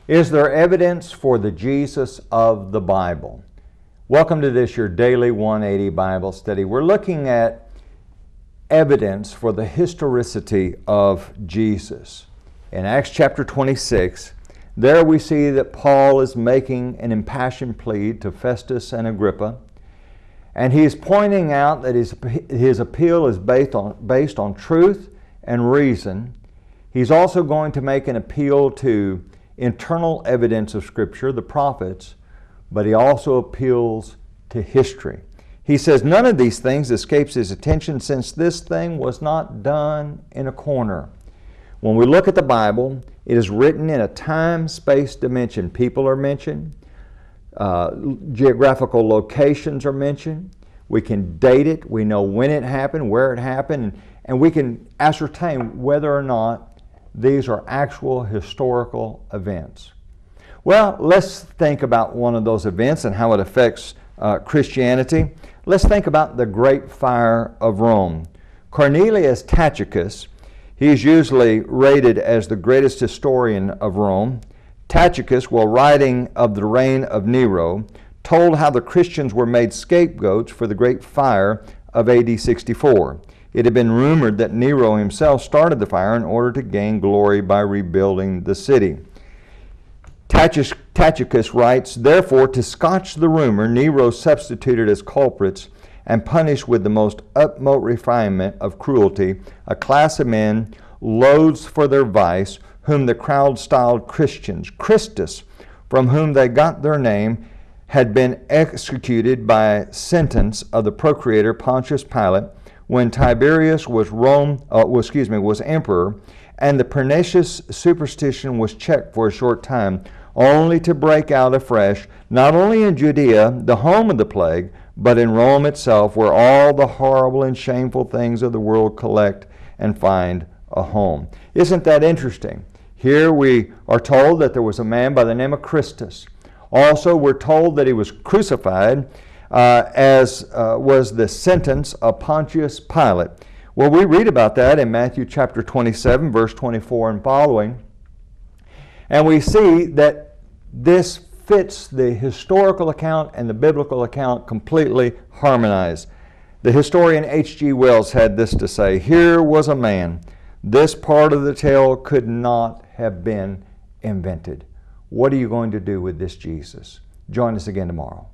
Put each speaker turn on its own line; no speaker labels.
Is there evidence for the Jesus of the Bible? Welcome to this, your daily 180 Bible study. We're looking at evidence for the historicity of Jesus. In Acts chapter 26, there we see that Paul is making an impassioned plea to Festus and Agrippa, and he is pointing out that his appeal is based on truth and reason. He's also going to make an appeal to internal evidence of Scripture, the prophets, but he also appeals to history. He says none of these things escapes his attention, since this thing was not done in a corner. When we look at the Bible, it is written in a time-space dimension. People are mentioned, geographical locations are mentioned. We can date it, we know when it happened, where it happened, and we can ascertain whether or not these are actual historical events. Well, let's think about one of those events and how it affects Christianity. Let's think about the Great Fire of Rome. Cornelius Tacitus, he's usually rated as the greatest historian of Rome. Tacitus, while writing of the reign of Nero, told how the Christians were made scapegoats for the Great Fire of AD 64. It had been rumored that Nero himself started the fire in order to gain glory by rebuilding the city. Tacitus writes, therefore, to scotch the rumor, Nero substituted as culprits and punished with the most utmost refinement of cruelty a class of men, loaths for their vice, whom the crowd styled Christians. Christus, from whom they got their name, had been executed by sentence of the procurator Pontius Pilate when Tiberius was emperor, and the pernicious superstition was checked for a short time, only to break out afresh, not only in Judea, the home of the plague, but in Rome itself, where all the horrible and shameful things of the world collect and find a home. Isn't that interesting? Here we are told that there was a man by the name of Christus. Also, we're told that he was crucified, as was the sentence of Pontius Pilate. Well, we read about that in Matthew chapter 27, verse 24 and following. And we see that this fits the historical account and the biblical account completely harmonized. The historian H.G. Wells had this to say, here was a man. This part of the tale could not have been invented. What are you going to do with this Jesus? Join us again tomorrow.